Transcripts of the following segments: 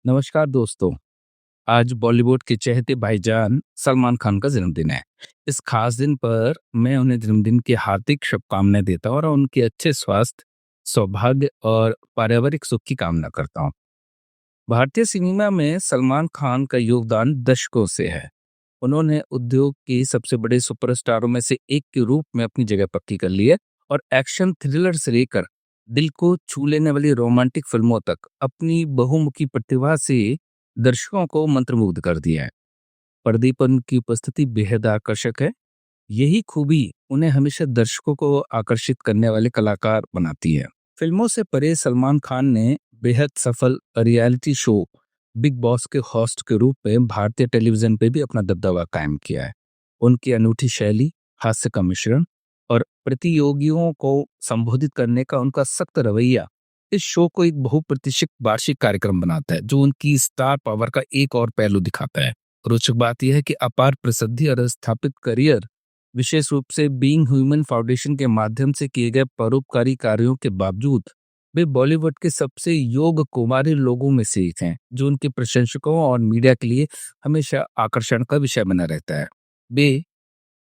नमस्कार दोस्तों। आज बॉलीवुड के चहेते भाईजान सलमान खान का जन्मदिन है। इस खास दिन पर मैं उन्हें जन्मदिन की हार्दिक शुभकामनाएं देता हूँ और उनके अच्छे स्वास्थ्य, सौभाग्य और पारिवारिक सुख की कामना करता हूँ। भारतीय सिनेमा में सलमान खान का योगदान दशकों से है। उन्होंने उद्योग की सबसे बड़े सुपरस्टारों में से एक के रूप में अपनी जगह पक्की कर ली है और एक्शन थ्रिलर से लेकर दिल को छू लेने वाली रोमांटिक फिल्मों तक अपनी बहुमुखी प्रतिभा से दर्शकों को मंत्रमुग्ध कर दिया है। पर्दे पर उनकी उपस्थिति बेहद आकर्षक है। यही खूबी उन्हें हमेशा दर्शकों को आकर्षित करने वाले कलाकार बनाती है। फिल्मों से परे सलमान खान ने बेहद सफल रियलिटी शो बिग बॉस के होस्ट के रूप में भारतीय टेलीविजन पे भी अपना दबदबा कायम किया है। उनकी अनूठी शैली, हास्य का मिश्रण और प्रतियोगियों को संबोधित करने का उनका सख्त रवैया इस शो को एक बहुप्रतीक्षित वार्षिक कार्यक्रम बनाता है, जो उनकी स्टार पावर का एक और पहलू दिखाता है। रोचक बात यह है कि अपार प्रसिद्धि और स्थापित करियर, विशेष रूप से बीइंग ह्यूमन फाउंडेशन के माध्यम से किए गए परोपकारी कार्यों के बावजूद वे बॉलीवुड के सबसे योग्य कुमारी लोगों में से एक हैं, जो उनके प्रशंसकों और मीडिया के लिए हमेशा आकर्षण का विषय बना रहता है। वे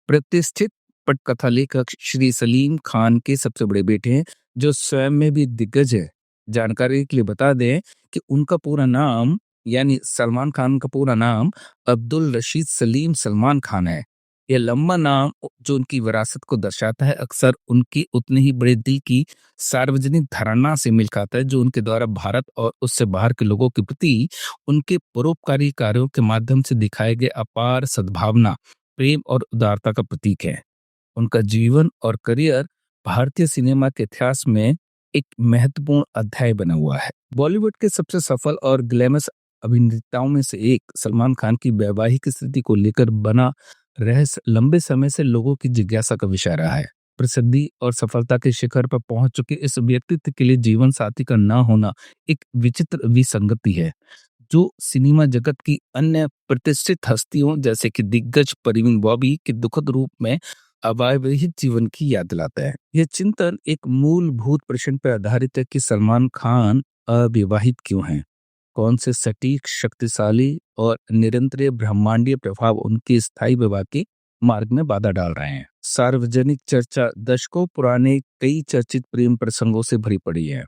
प्रतिष्ठित पटकथा लेखक श्री सलीम खान के सबसे बड़े बेटे हैं, जो स्वयं में भी दिग्गज है। जानकारी के लिए बता दें कि उनका पूरा नाम, यानी सलमान खान का पूरा नाम अब्दुल रशीद सलीम सलमान खान है। यह लंबा नाम जो उनकी विरासत को दर्शाता है, अक्सर उनकी उतने ही बड़े दिल की सार्वजनिक धारणा से मेल खाता है, जो उनके द्वारा भारत और उससे बाहर के लोगों के प्रति उनके परोपकारी कार्यों के माध्यम से दिखाए गए अपार सद्भावना, प्रेम और उदारता का प्रतीक है। उनका जीवन और करियर भारतीय सिनेमा के इतिहास में एक महत्वपूर्ण अध्याय बना हुआ है। बॉलीवुड के सबसे सफल और ग्लैमरस अभिनेताओं में से एक सलमान खान की वैवाहिक स्थिति को लेकर बना रहस्य लंबे समय से लोगों की जिज्ञासा का विषय रहा है। प्रसिद्धि और सफलता के शिखर पर पहुंच चुके इस व्यक्तित्व के लिए जीवन साथी का ना होना एक विचित्र विसंगति है, जो सिनेमा जगत की अन्य प्रतिष्ठित हस्तियों जैसे कि दिग्गज परवीन बॉबी के दुखद रूप में अविवाहित जीवन की याद दिलाता है। यह चिंतन एक मूलभूत प्रश्न पर आधारित है कि सलमान खान अविवाहित क्यों हैं? कौन से सटीक, शक्तिशाली और निरंतर ब्रह्मांडीय प्रभाव उनके स्थायी विवाह के मार्ग में बाधा डाल रहे हैं? सार्वजनिक चर्चा दशकों पुराने कई चर्चित प्रेम प्रसंगों से भरी पड़ी है,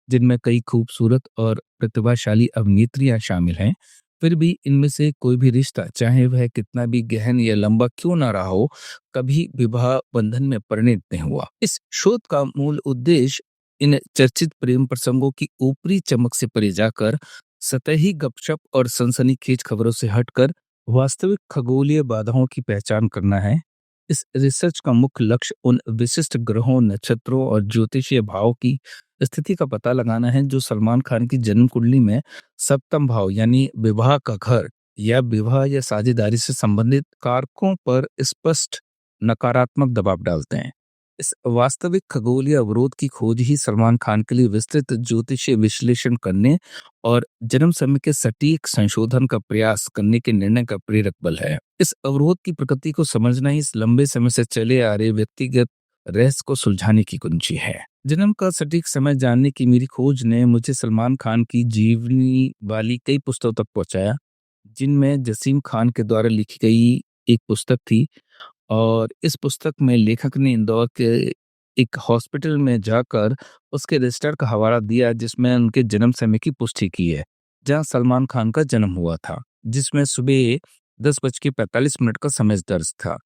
जिनमें कई खूबसूरत और प्रतिभाशाली अभिनेत्रियां शामिल हैं। फिर भी इनमें से कोई भी रिश्ता, चाहे वह कितना भी गहन या लंबा क्यों ना रहा हो, कभी विवाह बंधन में परिणत नहीं हुआ। इस शोध का मूल उद्देश्य इन चर्चित प्रेम प्रसंगों की ऊपरी चमक से परे जाकर सतही गपशप और सनसनीखेज खबरों से हटकर वास्तविक खगोलीय बाधाओं की पहचान करना है। इस रिसर्च का मुख्य लक्ष्य उन विशिष्ट ग्रहों, नक्षत्रों और ज्योतिषीय भाव की स्थिति का पता लगाना है, जो सलमान खान की जन्म कुंडली में सप्तम भाव यानी विवाह का घर या विवाह या साझेदारी से संबंधित कारकों पर स्पष्ट नकारात्मक दबाव डालते हैं। इस वास्तविक खगोलीय अवरोध की खोज ही सलमान खान के लिए विस्तृत ज्योतिषीय विश्लेषण करने और जन्म समय के सटीक संशोधन का प्रयास करने के निर्णय का प्रेरक बल है। इस अवरोध की प्रकृति को समझना ही इस लंबे समय से चले आ रहे व्यक्तिगत रहस्य को सुलझाने की कुंजी है। जन्म का सटीक समय जानने की मेरी खोज ने मुझे सलमान खान की जीवनी वाली कई पुस्तकों तक पहुंचाया, जिनमें जसीम खान के द्वारा लिखी गई एक पुस्तक थी। और इस पुस्तक में लेखक ने इंदौर के एक हॉस्पिटल में जाकर उसके रजिस्टर का हवाला दिया, जिसमें उनके जन्म समय की पुष्टि की है, जहां सलमान खान का जन्म हुआ था, जिसमें सुबह 10:45 का समय दर्ज था।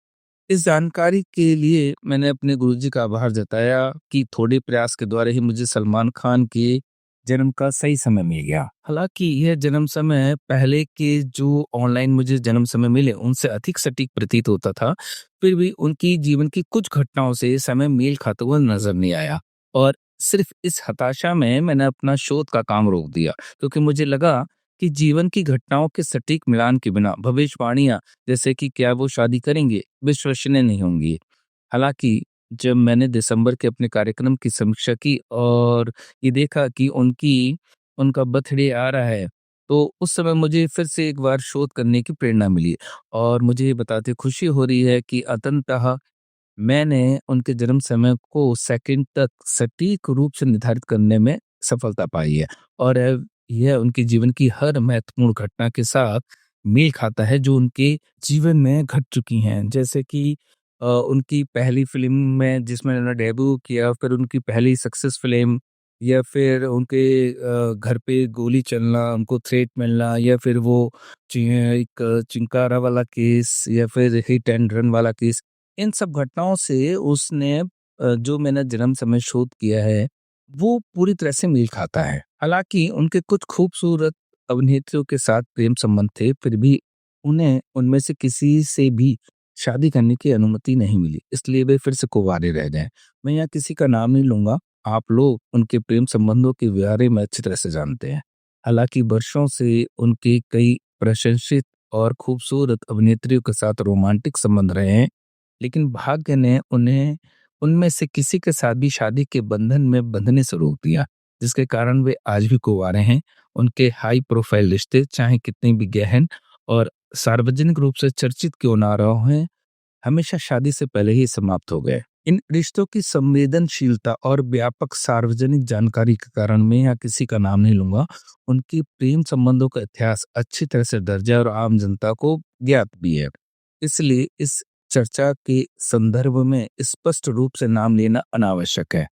इस जानकारी के लिए मैंने अपने गुरुजी का आभार जताया कि थोड़े प्रयास के द्वारा ही मुझे सलमान खान के जन्म का सही समय मिल गया। हालांकि यह जन्म समय पहले के जो ऑनलाइन मुझे जन्म समय मिले उनसे अधिक सटीक प्रतीत होता था, फिर भी उनकी जीवन की कुछ घटनाओं से समय मेल खाता हुआ नजर नहीं आया। और सिर्फ इस हताशा में मैंने अपना शोध का काम रोक दिया, क्योंकि मुझे लगा कि जीवन की घटनाओं के सटीक मिलान के बिना भविष्यवाणियां, जैसे कि क्या वो शादी करेंगे, विश्वसनीय नहीं होंगी। हालांकि जब मैंने दिसंबर के अपने कार्यक्रम की समीक्षा की और ये देखा कि उनका बर्थडे आ रहा है, तो उस समय मुझे फिर से एक बार शोध करने की प्रेरणा मिली और मुझे ये बताते खुशी हो रही है कि अंततः मैंने उनके जन्म समय को सेकंड तक सटीक रूप से निर्धारित करने में सफलता पाई है। और यह उनके जीवन की हर महत्वपूर्ण घटना के साथ मेल खाता है जो उनके जीवन में घट चुकी हैं। जैसे कि उनकी पहली फ़िल्म में जिसमें उन्होंने डेब्यू किया, फिर उनकी पहली सक्सेस फ़िल्म, या फिर उनके घर पे गोली चलना, उनको थ्रेट मिलना, या फिर वो एक चिंकारा वाला केस, या फिर हिट एंड रन वाला केस। इन सब घटनाओं से उसने जो मैंने जन्म समय शोध किया है, वो पूरी तरह से मेल खाता है। हालाँकि उनके कुछ खूबसूरत अभिनेत्रियों के साथ प्रेम संबंध थे, फिर भी उन्हें उनमें से किसी से भी शादी करने की अनुमति नहीं मिली, इसलिए वे फिर से कुँवारे रह गए। मैं यहाँ किसी का नाम नहीं लूँगा, आप लोग उनके प्रेम संबंधों के बारे में अच्छी तरह से जानते हैं। हालाँकि वर्षों से उनके कई प्रशंसित और खूबसूरत अभिनेत्रियों के साथ रोमांटिक संबंध रहे हैं, लेकिन भाग्य ने उन्हें उनमें से किसी के साथ भी शादी के बंधन में बंधने से रोक दिया, जिसके कारण वे आज भी कुँवारे हैं। उनके हाई प्रोफाइल रिश्ते चाहे कितने भी गहन और सार्वजनिक रूप से चर्चित क्यों ना रहे हों, हमेशा शादी से पहले ही समाप्त हो गए। इन रिश्तों की संवेदनशीलता और व्यापक सार्वजनिक जानकारी के कारण मैं यहाँ किसी का नाम नहीं लूँगा, उनकी प्रेम संबंधों का इतिहास अच्छी तरह से दर्ज है और आम जनता को ज्ञात भी है। इसलिए इस चर्चा के संदर्भ में स्पष्ट रूप से नाम लेना अनावश्यक है।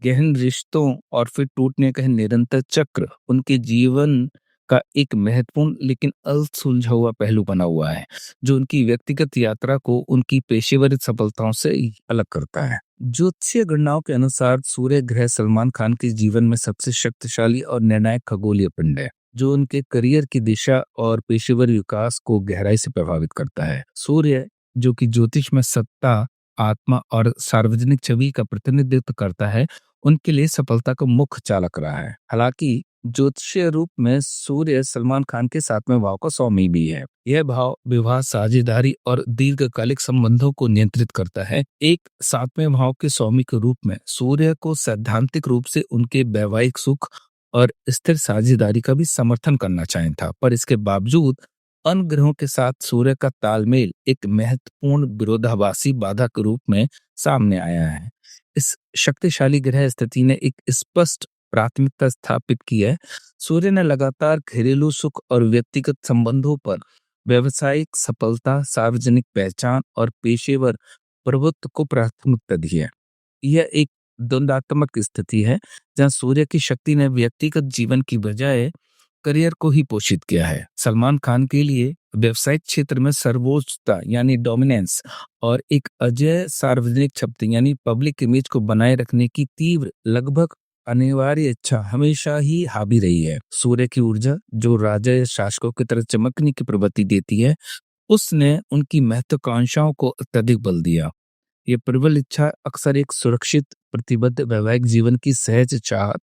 गहन रिश्तों और फिर टूटने का निरंतर चक्र उनके जीवन का एक महत्वपूर्ण लेकिन अनसुलझा हुआ पहलू बना हुआ है, जो उनकी व्यक्तिगत यात्रा को उनकी पेशेवर सफलताओं से अलग करता है। ज्योतिषीय गणनाओं के अनुसार सूर्य ग्रह सलमान खान के जीवन में सबसे शक्तिशाली और निर्णायक खगोलीय पिंड है, जो उनके करियर की दिशा और पेशेवर विकास को गहराई से प्रभावित करता है। सूर्य, जो कि ज्योतिष में सत्ता, आत्मा और सार्वजनिक छवि का प्रतिनिधित्व करता है, उनके लिए सफलता का मुख्य चालक रहा है। हालांकि ज्योतिषीय रूप में सूर्य सलमान खान के सातवें भाव का स्वामी भी है। यह भाव विवाह, साझेदारी और दीर्घकालिक संबंधों को नियंत्रित करता है। एक सातवें भाव के स्वामी के रूप में सूर्य को सैद्धांतिक रूप से उनके वैवाहिक सुख और स्थिर साझेदारी का भी समर्थन करना चाहिए था, पर इसके बावजूद अन्य ग्रहों के साथ सूर्य का तालमेल एक महत्वपूर्ण विरोधाभासी बाधा के रूप में सामने आया है। इस शक्तिशाली ग्रह स्थिति ने एक स्पष्ट प्राथमिकता स्थापित की है। सूर्य ने लगातार घरेलू सुख और व्यक्तिगत संबंधों पर व्यावसायिक सफलता, सार्वजनिक पहचान और पेशेवर प्रभुत्व को प्राथमिकता दी है। यह एक द्वंद्वात्मक स्थिति है, जहां सूर्य की शक्ति ने व्यक्तिगत जीवन की बजाय करियर को ही पोषित किया है। सलमान खान के लिए व्यवसायिक क्षेत्र में सर्वोच्चता यानी डोमिनेंस और एक अजेय सार्वजनिक छवि यानी पब्लिक इमेज को बनाए रखने की तीव्र, लगभग अनिवार्य इच्छा हमेशा ही हावी रही है। सूर्य की ऊर्जा, जो राजा या शासकों की तरह चमकने की प्रवृत्ति देती है, उसने उनकी महत्वाकांक्षाओं को अत्यधिक बल दिया। ये प्रबल इच्छा अक्सर एक सुरक्षित, प्रतिबद्ध वैवाहिक जीवन की सहज चाहत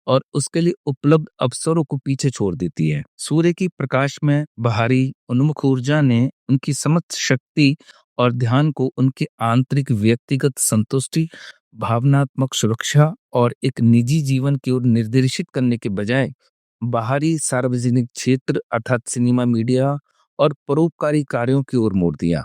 और उसके लिए उपलब्ध अवसरों को पीछे छोड़ देती है। सूर्य की प्रकाश में बाहरी उन्मुख ऊर्जा ने उनकी समस्त शक्ति और ध्यान को उनके आंतरिक व्यक्तिगत संतुष्टि, भावनात्मक सुरक्षा और एक निजी जीवन की ओर निर्देशित करने के बजाय बाहरी सार्वजनिक क्षेत्र अर्थात सिनेमा, मीडिया और परोपकारी कार्यों की ओर मोड़ दिया।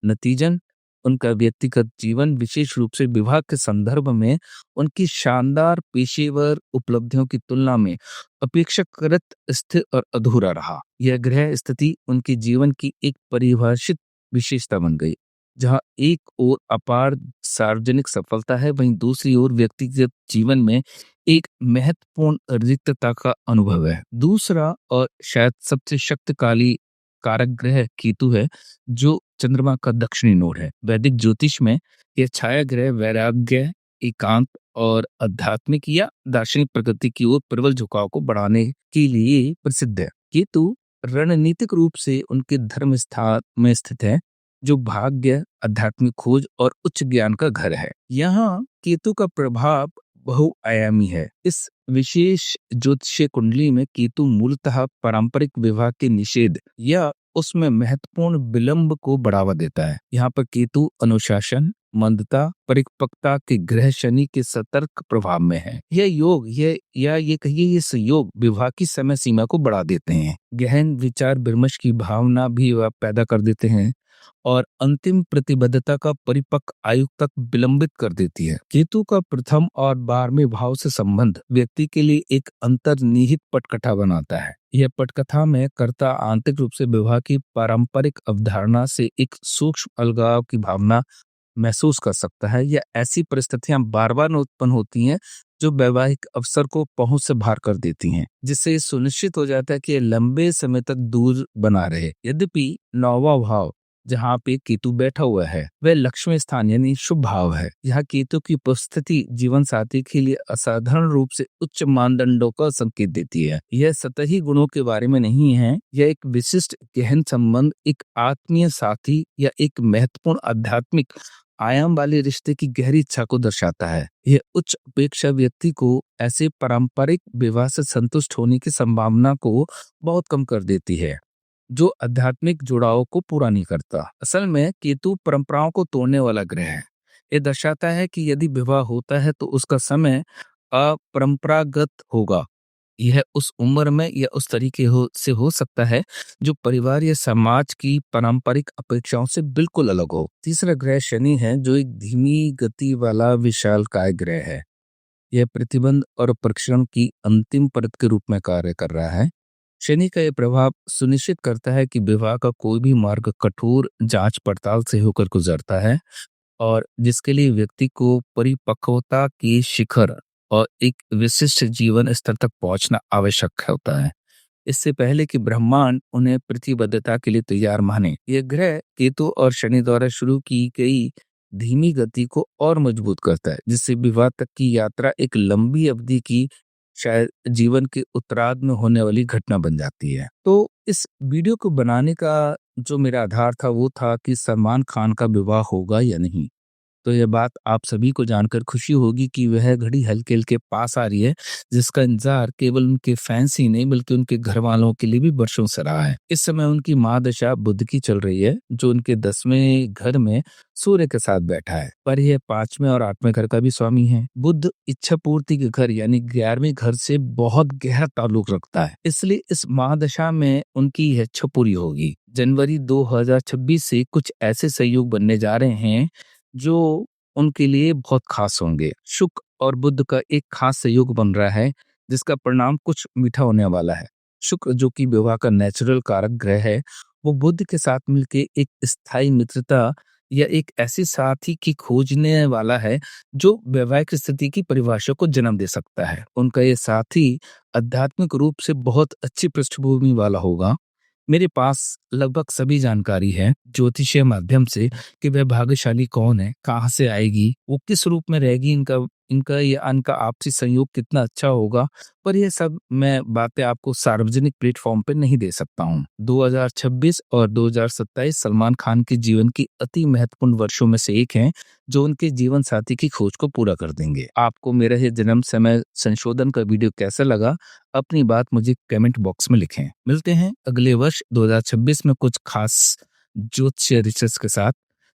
नतीजन उनका व्यक्तिगत जीवन, विशेष रूप से विवाह के संदर्भ में, उनकी शानदार पेशेवर उपलब्धियों की तुलना में अपेक्षाकृत स्थिर और अधूरा रहा। यह ग्रह स्थिति उनके जीवन की एक परिभाषित विशेषता बन गई, जहां एक ओर अपार सार्वजनिक सफलता है, वहीं दूसरी ओर व्यक्तिगत जीवन में एक महत्वपूर्ण रिक्तता का अनुभव है। दूसरा और शायद सबसे शक्तिशाली कारक ग्रह केतु है, जो चंद्रमा का दक्षिणी नोड है। वैदिक ज्योतिष में यह छाया ग्रह वैराग्य, एकांत और आध्यात्मिक या दार्शनिक प्रगति की ओर प्रबल झुकाव को बढ़ाने के लिए प्रसिद्ध है। केतु रणनीतिक रूप से उनके धर्म स्थान में स्थित है, जो भाग्य, आध्यात्मिक खोज और उच्च ज्ञान का घर है। यहाँ केतु का प्रभाव बहुआयामी है। इस विशेष ज्योतिषीय कुंडली में केतु मूलतः पारंपरिक विवाह के निषेध या उसमें महत्वपूर्ण विलंब को बढ़ावा देता है। यहाँ पर केतु अनुशासन, मंदता, परिपक्वता के ग्रह शनि के सतर्क प्रभाव में है। यह योग ये कहिए ये संयोग विवाह की समय सीमा को बढ़ा देते हैं, गहन विचार विमर्श की भावना भी वह पैदा कर देते हैं और अंतिम प्रतिबद्धता का परिपक्व आयु तक विलंबित कर देती है। केतु का प्रथम और 12वें भाव से संबंध व्यक्ति के लिए एक अंतर्निहित पटकथा बनाता है। यह पटकथा में कर्ता आंतरिक रूप से विवाह की पारंपरिक अवधारणा से एक सूक्ष्म अलगाव की भावना महसूस कर सकता है, या ऐसी परिस्थितियां बार बार उत्पन्न होती हैं जो वैवाहिक अवसर को पहुंच से बाहर कर देती हैं, जिससे सुनिश्चित हो जाता है कि यह लंबे समय तक दूर बना रहे। यद्यपि 9वां भाव जहाँ पे केतु बैठा हुआ है वह लक्ष्मी स्थान यानी शुभ भाव है। यहाँ केतु की उपस्थिति जीवन साथी के लिए असाधारण रूप से उच्च मानदंडों का संकेत देती है। यह सतही गुणों के बारे में नहीं है, यह एक विशिष्ट गहन संबंध, एक आत्मीय साथी या एक महत्वपूर्ण आध्यात्मिक आयाम वाले रिश्ते की गहरी इच्छा को दर्शाता है। यह उच्च अपेक्षा व्यक्ति को ऐसे पारंपरिक विवाह से संतुष्ट होने की संभावना को बहुत कम कर देती है जो आध्यात्मिक जुड़ाव को पूरा नहीं करता। असल में केतु परंपराओं को तोड़ने वाला ग्रह है। ये दर्शाता है कि यदि विवाह होता है तो उसका समय अपरंपरागत होगा। यह उस उम्र में या उस तरीके से हो सकता है जो परिवार या समाज की पारंपरिक अपेक्षाओं से बिल्कुल अलग हो। तीसरा ग्रह शनि है जो एक धीमी गति वाला विशालकाय ग्रह है। यह प्रतिबंध और परीक्षण की अंतिम परत के रूप में कार्य कर रहा है। शनि का यह प्रभाव सुनिश्चित करता है कि विवाह का कोई भी मार्ग कठोर जांच पड़ताल से होकर गुजरता है और जिसके लिए व्यक्ति को परिपक्वता के शिखर और एक विशिष्ट जीवन स्तर तक पहुंचना आवश्यक होता है, इससे पहले कि ब्रह्मांड उन्हें प्रतिबद्धता के लिए तैयार माने। यह ग्रह केतु और शनि द्वारा शुरू की गई धीमी गति को और मजबूत करता है, जिससे विवाह तक की यात्रा एक लंबी अवधि की, शायद जीवन के उत्तरार्ध में होने वाली घटना बन जाती है। तो इस वीडियो को बनाने का जो मेरा आधार था वो था कि सलमान खान का विवाह होगा या नहीं। तो यह बात आप सभी को जानकर खुशी होगी कि वह घड़ी हल्के हल्के पास आ रही है, जिसका इंतजार केवल उनके फैंस ही नहीं बल्कि उनके घर वालों के लिए भी वर्षों से रहा है। इस समय उनकी महादशा बुध की चल रही है, जो उनके 10वें घर में सूर्य के साथ बैठा है, पर यह 5वें और 8वें घर का भी स्वामी है। बुध इच्छा पूर्ति के घर यानी 11वें घर से बहुत गहरा ताल्लुक रखता है, इसलिए इस महादशा में उनकी यह इच्छा पूरी होगी। जनवरी 2026 से कुछ ऐसे सहयोग बनने जा रहे हैं जो उनके लिए बहुत खास होंगे। शुक्र और बुध का एक खास सहयोग बन रहा है जिसका परिणाम कुछ मीठा होने वाला है। शुक्र जो कि विवाह का नेचुरल कारक ग्रह है, वो बुध के साथ मिलकर एक स्थायी मित्रता या एक ऐसी साथी की खोजने वाला है जो वैवाहिक स्थिति की परिभाषा को जन्म दे सकता है। उनका ये साथी आध्यात्मिक रूप से बहुत अच्छी पृष्ठभूमि वाला होगा। मेरे पास लगभग सभी जानकारी है ज्योतिषीय माध्यम से कि वह भाग्यशाली कौन है, कहाँ से आएगी, वो किस रूप में रहेगी, इनका आपसी संयोग कितना अच्छा होगा, पर यह सब मैं बातें आपको सार्वजनिक प्लेटफॉर्म पर नहीं दे सकता हूँ। 2026 और 2027 सलमान खान के जीवन की अति महत्वपूर्ण वर्षों में से एक हैं जो उनके जीवन साथी की खोज को पूरा कर देंगे। आपको मेरा यह जन्म समय संशोधन का वीडियो कैसा लगा, अपनी बात मुझे कमेंट बॉक्स में लिखें। मिलते हैं अगले वर्ष 2026 में कुछ खास ज्योतिषीय रिसर्च के साथ,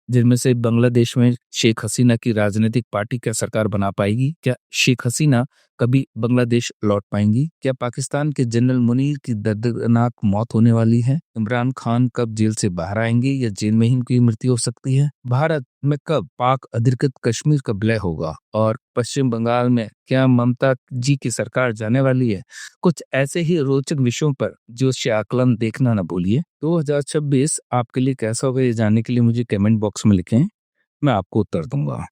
जिनमें से बांग्लादेश में शेख हसीना की राजनीतिक पार्टी क्या सरकार बना पाएगी, क्या शेख हसीना कभी बांग्लादेश लौट पाएंगी, क्या पाकिस्तान के जनरल मुनीर की दर्दनाक मौत होने वाली है, इमरान खान कब जेल से बाहर आएंगे या जेल में ही उनकी मृत्यु हो सकती है, भारत में कब पाक अधिकृत कश्मीर का विलय होगा और पश्चिम बंगाल में क्या ममता जी की सरकार जाने वाली है। कुछ ऐसे ही रोचक विषयों पर ज्योतिषीय आकलन देखना न भूलिए। 2026 आपके लिए कैसा होगा ये जानने के लिए मुझे कमेंट बॉक्स में लिखें, मैं आपको उत्तर दूंगा।